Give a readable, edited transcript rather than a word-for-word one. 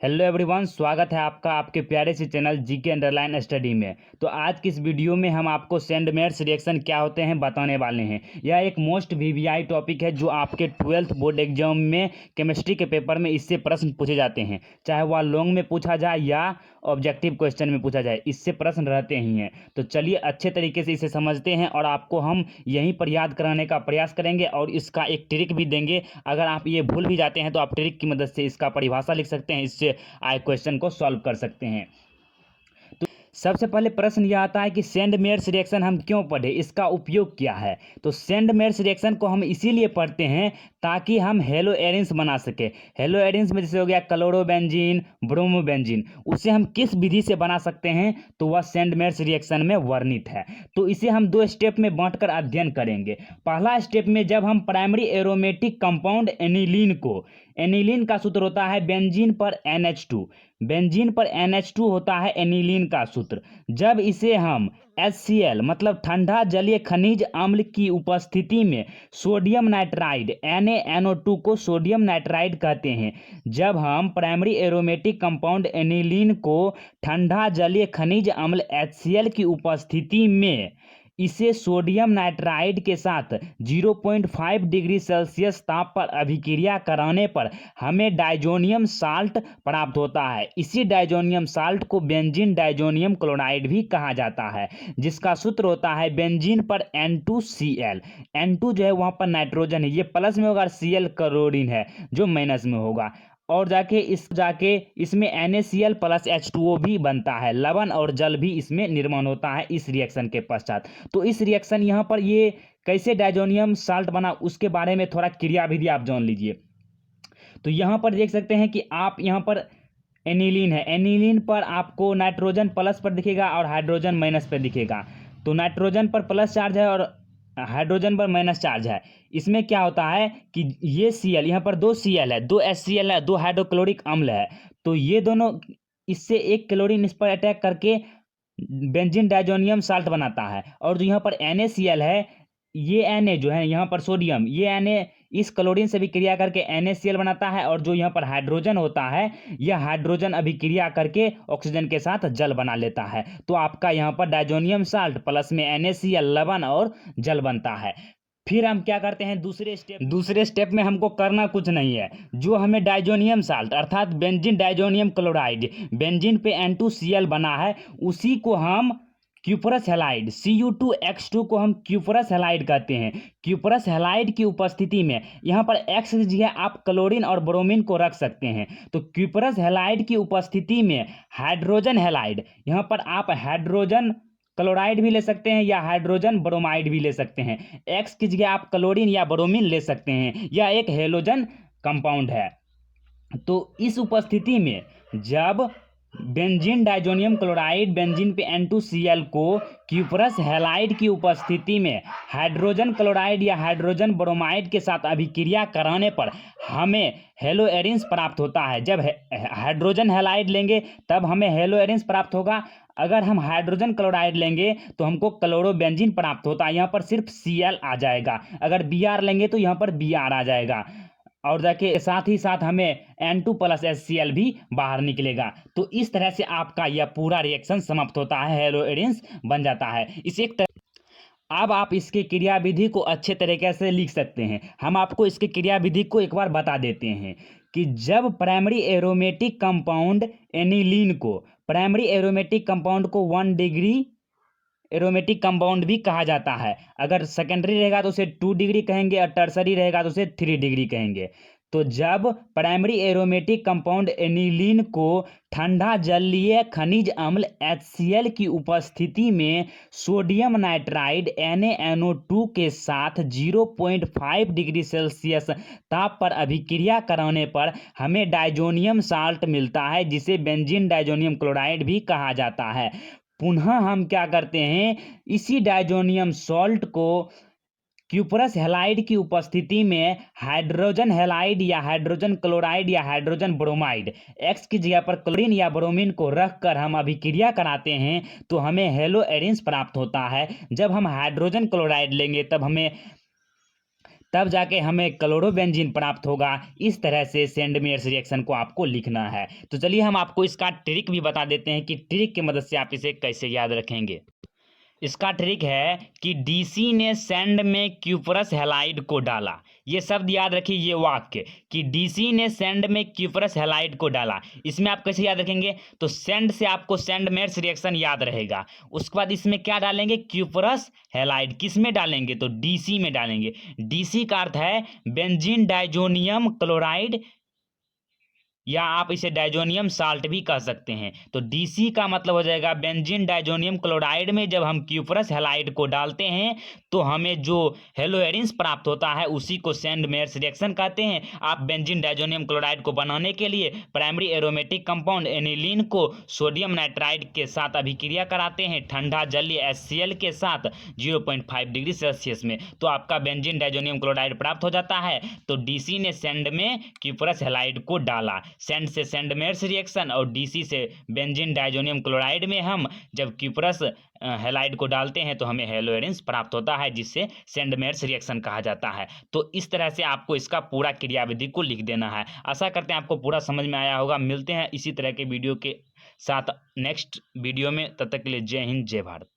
Hello everyone, स्वागत है आपका आपके प्यारे से चैनल जीके अंडरलाइन स्टडी में। तो आज की इस वीडियो में हम आपको सेंडमेयर्स रिएक्शन क्या होते हैं बताने वाले हैं। यह एक मोस्ट वीवीआई टॉपिक है जो आपके 12th बोर्ड एग्जाम में केमिस्ट्री के पेपर में इससे प्रश्न पूछे जाते हैं, चाहे वह लॉन्ग में पूछा जाए या ऑब्जेक्टिव क्वेश्चन में पूछा जाए, इससे प्रश्न रहते ही हैं। तो चलिए अच्छे तरीके से इसे समझते हैं और आपको हम यहीं पर याद कराने का प्रयास करेंगे और इसका एक ट्रिक भी देंगे। अगर आप ये भूल भी जाते हैं तो आप ट्रिक की मदद से इसका परिभाषा लिख सकते हैं, इससे आए क्वेश्चन को सॉल्व कर सकते हैं। तो सबसे पहले प्रश्न यह आता है कि सेंडमेयर्स रिएक्शन हम क्यों पढ़े, इसका उपयोग क्या है। तो सेंडमेयर्स रिएक्शन को हम इसीलिए पढ़ते हैं ताकि हम हेलो एरिन्स बना सके। हेलो एरिन्स में जैसे हो गया क्लोरोबेंजीन, ब्रोमोबेंजीन, उसे हम किस विधि से बना सकते हैं तो वह सेंडमेयर्स रिएक्शन में वर्णित है। तो इसे हम दो स्टेप में बांटकर अध्ययन करेंगे। पहला स्टेप में जब हम प्राइमरी एरोमेटिक कंपाउंड एनिलीन का सूत्र होता है बेंजीन पर NH2, बेंजीन पर NH2 होता है एनिलीन का सूत्र। जब इसे हम HCl मतलब ठंडा जलीय खनिज अम्ल की उपस्थिति में सोडियम नाइट्राइड NaNO2 को सोडियम नाइट्राइड कहते हैं। जब हम प्राइमरी एरोमेटिक कंपाउंड एनिलीन को ठंडा जलीय खनिज अम्ल HCl की उपस्थिति में इसे सोडियम नाइट्राइड के साथ 0.5 डिग्री सेल्सियस ताप पर अभिक्रिया कराने पर हमें डाइजोनियम साल्ट प्राप्त होता है। इसी डाइजोनियम साल्ट को बेंजीन डाइजोनियम क्लोराइड भी कहा जाता है, जिसका सूत्र होता है बेंजीन पर N2Cl। N2 जो है वहाँ पर नाइट्रोजन है, ये प्लस में होगा, और Cl क्लोरीन है जो माइनस में होगा, और जाके इसमें NaCl प्लस H2O भी बनता है। लवण और जल भी इसमें निर्माण होता है इस रिएक्शन के पश्चात। तो इस रिएक्शन यहाँ पर ये कैसे डाइजोनियम साल्ट बना उसके बारे में थोड़ा क्रियाविधि आप जान लीजिए। तो यहाँ पर देख सकते हैं कि आप यहाँ पर एनिलीन है, एनिलीन पर आपको नाइट्रोजन प्लस पर दिखेगा और हाइड्रोजन माइनस पर दिखेगा। तो नाइट्रोजन पर प्लस चार्ज है और हाइड्रोजन पर माइनस चार्ज है। इसमें क्या होता है कि ये Cl, यहाँ पर दो Cl है, दो HCl है, दो हाइड्रोक्लोरिक अम्ल है। तो ये दोनों इससे एक क्लोरीन इस पर अटैक करके बेंजीन डाइजोनियम साल्ट बनाता है। और जो यहाँ पर NaCl है, ये Na जो है यहाँ पर सोडियम, ये Na इस क्लोरीन से भी क्रिया करके NaCl बनाता है। और जो यहाँ पर हाइड्रोजन होता है, यह हाइड्रोजन अभिक्रिया करके ऑक्सीजन के साथ जल बना लेता है। तो आपका यहाँ पर डाइजोनियम साल्ट प्लस में NaCl लवण और जल बनता है। फिर हम क्या करते हैं दूसरे स्टेप में हमको करना कुछ नहीं है। जो हमें डाइजोनियम साल्ट अर्थात बेंजीन डाइजोनियम क्लोराइड, बेंजीन पे N2Cl बना है, उसी को हम क्यूपरस हैलाइड Cu2X2 को हम क्यूपरस हैलाइड कहते हैं। क्यूपरस हैलाइड की उपस्थिति में यहाँ पर X की जगह आप क्लोरीन और ब्रोमीन को रख सकते हैं। तो क्यूपरस हैलाइड की उपस्थिति में हाइड्रोजन हैलाइड, यहाँ पर आप हाइड्रोजन क्लोराइड भी ले सकते हैं या हाइड्रोजन ब्रोमाइड भी ले सकते हैं। X की जगह आप क्लोरीन या ब्रोमीन ले सकते हैं, यह एक हेलोजन कंपाउंड है। तो इस उपस्थिति में जब बेंजीन डाइजोनियम क्लोराइड बेंजीन पे N2Cl को क्यूपरस हैलाइड की उपस्थिति में हाइड्रोजन क्लोराइड या हाइड्रोजन ब्रोमाइड के साथ अभिक्रिया कराने पर हमें हेलो एरिन्स प्राप्त होता है। जब हाइड्रोजन हैलाइड लेंगे तब हमें हेलो एरिन्स प्राप्त होगा। अगर हम हाइड्रोजन क्लोराइड लेंगे तो हमको क्लोरोबेंजीन प्राप्त होता है, यहाँ पर सिर्फ Cl आ जाएगा। अगर Br लेंगे तो यहाँ पर Br आ जाएगा, और जाके साथ ही साथ हमें N2 प्लस HCl भी बाहर निकलेगा। तो इस तरह से आपका यह पूरा रिएक्शन समाप्त होता है, हेलो एरिन्स बन जाता है। अब आप इसके क्रियाविधि को अच्छे तरीके से लिख सकते हैं। हम आपको इसके क्रियाविधि को एक बार बता देते हैं कि जब प्राइमरी एरोमेटिक कंपाउंड एनिलीन को, प्राइमरी एरोमेटिक कंपाउंड को 1 डिग्री एरोमेटिक कंपाउंड भी कहा जाता है। अगर सेकेंडरी रहेगा तो उसे 2 डिग्री कहेंगे और टर्सरी रहेगा तो उसे 3 डिग्री कहेंगे। तो जब प्राइमरी एरोमेटिक कंपाउंड एनिलीन को ठंडा जलीय खनिज अम्ल HCl की उपस्थिति में सोडियम नाइट्राइड NaNO2 के साथ 0.5 डिग्री सेल्सियस ताप पर अभिक्रिया कराने पर हमें डाइजोनियम साल्ट मिलता है, जिसे बेंजीन डाइजोनियम क्लोराइड भी कहा जाता है। पुनः हम क्या करते हैं, इसी डाइजोनियम सॉल्ट को क्यूपरस हैलाइड की उपस्थिति में हाइड्रोजन हैलाइड या हाइड्रोजन क्लोराइड या हाइड्रोजन ब्रोमाइड, X की जगह पर क्लोरीन या ब्रोमीन को रखकर हम अभिक्रिया कराते हैं तो हमें हेलो एरिन्स प्राप्त होता है। जब हम हाइड्रोजन क्लोराइड लेंगे तब हमें तब जाके हमें क्लोरोबेंजीन प्राप्त होगा। इस तरह से सेंडमेयर्स रिएक्शन को आपको लिखना है। तो चलिए हम आपको इसका ट्रिक भी बता देते हैं कि ट्रिक की मदद से आप इसे कैसे याद रखेंगे। इसका ट्रिक है कि डीसी ने सैंड में क्यूपरस हैलाइड को डाला। ये शब्द याद रखिए, ये वाक्य कि डीसी ने सैंड में क्यूपरस हैलाइड को डाला। इसमें आप कैसे याद रखेंगे, तो सैंड से आपको सैंडमेयर्स रिएक्शन याद रहेगा। उसके बाद इसमें क्या डालेंगे, क्यूपरस हैलाइड। किस में डालेंगे, तो डीसी में डालेंगे। डीसी का अर्थ है बेंजीन डाइजोनियम क्लोराइड, या आप इसे डाइजोनियम साल्ट भी कह सकते हैं। तो डीसी का मतलब हो जाएगा बेंजीन डाइजोनियम क्लोराइड में जब हम क्यूपरस हैलाइड को डालते हैं तो हमें जो हेलोएरिन्स प्राप्त होता है उसी को सैंडमेयर्स रिएक्शन कहते हैं। आप बेंजीन डाइजोनियम क्लोराइड को बनाने के लिए प्राइमरी एरोमेटिक कंपाउंड एनिलीन को सोडियम नाइट्राइड के साथ अभिक्रिया कराते हैं ठंडा जलीय HCl के साथ 0.5 डिग्री सेल्सियस में, तो आपका बेंजीन डाइजोनियम क्लोराइड प्राप्त हो जाता है। तो डीसी ने सैंड में क्यूपरस हैलाइड को डाला। सैंड से सैंडमेयर्स रिएक्शन और डीसी से बेंजीन डाइजोनियम क्लोराइड में हम जब क्यूपरस हैलाइड को डालते हैं तो हमें हेलोएरिन्स प्राप्त होता है, जिससे सैंडमेयर्स रिएक्शन कहा जाता है। तो इस तरह से आपको इसका पूरा क्रियाविधि को लिख देना है। आशा करते हैं आपको पूरा समझ में आया होगा। मिलते हैं इसी तरह के वीडियो के साथ नेक्स्ट वीडियो में, तब तक के लिए जय हिंद जय भारत।